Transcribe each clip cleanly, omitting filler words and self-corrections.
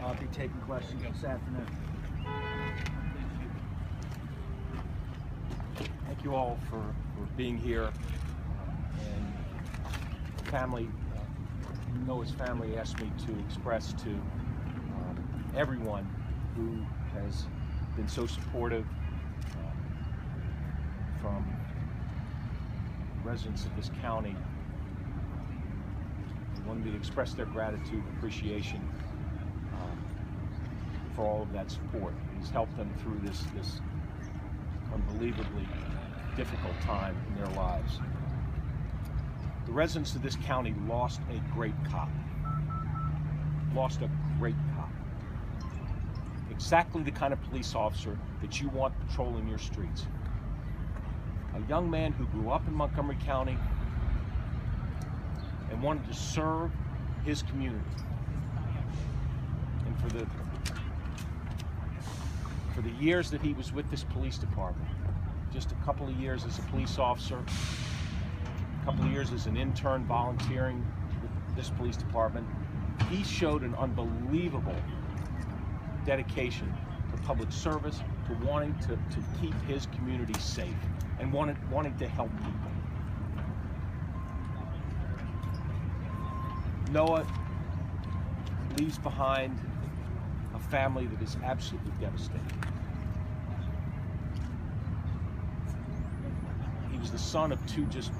I'll be taking questions this afternoon. Thank you all for being here. And family, Noah's family asked me to express to everyone who has been so supportive, from residents of this county. They wanted me to express their gratitude and appreciation for all of that support. It's helped them through this unbelievably difficult time in their lives. The residents of this county lost a great cop. Lost a great cop. Exactly the kind of police officer that you want patrolling your streets. A young man who grew up in Montgomery County and wanted to serve his community. And for the years that he was with this police department, just a couple of years as a police officer, a couple of years as an intern volunteering with this police department, he showed an unbelievable dedication to public service, to wanting to keep his community safe and wanting to help people. Noah leaves behind a family that is absolutely devastated. He was the son of two just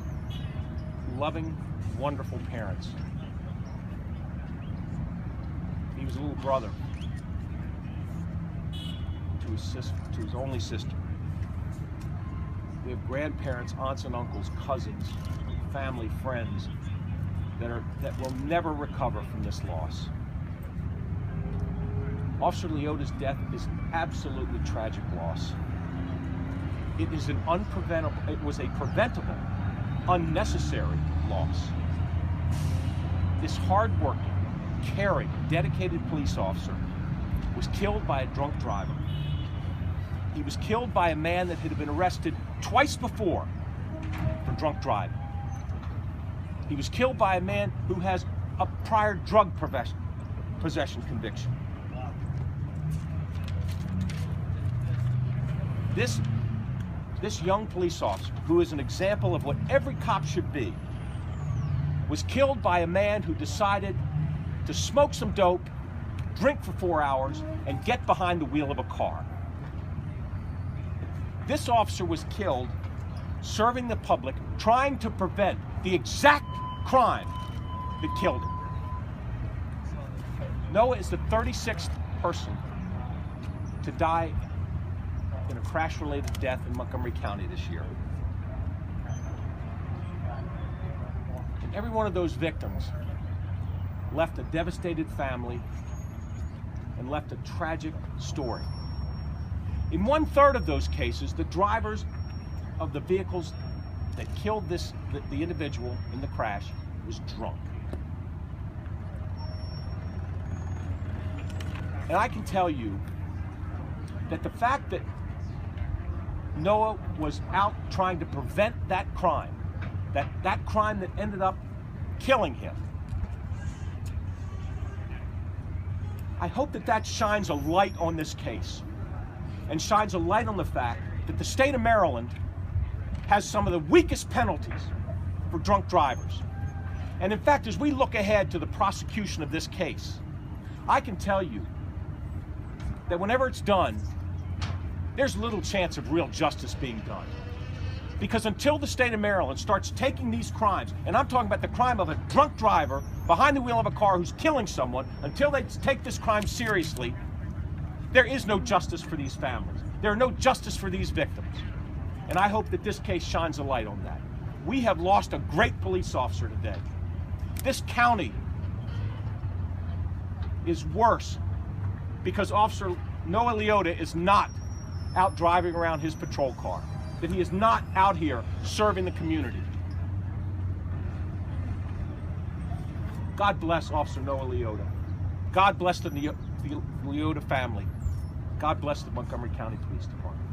loving, wonderful parents. He was a little brother to his only sister. We have grandparents, aunts and uncles, cousins, family, friends that will never recover from this loss. Officer Leotta's death is an absolutely tragic loss. It was a preventable, unnecessary loss. This hard-working, caring, dedicated police officer was killed by a drunk driver. He was killed by a man that had been arrested twice before for drunk driving. He was killed by a man who has a prior drug possession conviction. This young police officer, who is an example of what every cop should be, was killed by a man who decided to smoke some dope, drink for 4 hours, and get behind the wheel of a car. This officer was killed serving the public, trying to prevent the exact crime that killed him. Noah is the 36th person to die in a crash-related death in Montgomery County this year. And every one of those victims left a devastated family and left a tragic story. In 1/3 of those cases, the drivers of the vehicles that killed the individual in the crash was drunk. And I can tell you that the fact that Noah was out trying to prevent that crime that ended up killing him, I hope that shines a light on this case and shines a light on the fact that the state of Maryland has some of the weakest penalties for drunk drivers. And in fact, as we look ahead to the prosecution of this case, I can tell you that whenever it's done, there's little chance of real justice being done. Because until the state of Maryland starts taking these crimes, and I'm talking about the crime of a drunk driver behind the wheel of a car who's killing someone, until they take this crime seriously, there is no justice for these families. There are no justice for these victims. And I hope that this case shines a light on that. We have lost a great police officer today. This county is worse because Officer Noah Leotta is not out driving around his patrol car, that he is not out here serving the community. God bless Officer Noah Leotta. God bless the Leotta family. God bless the Montgomery County Police Department.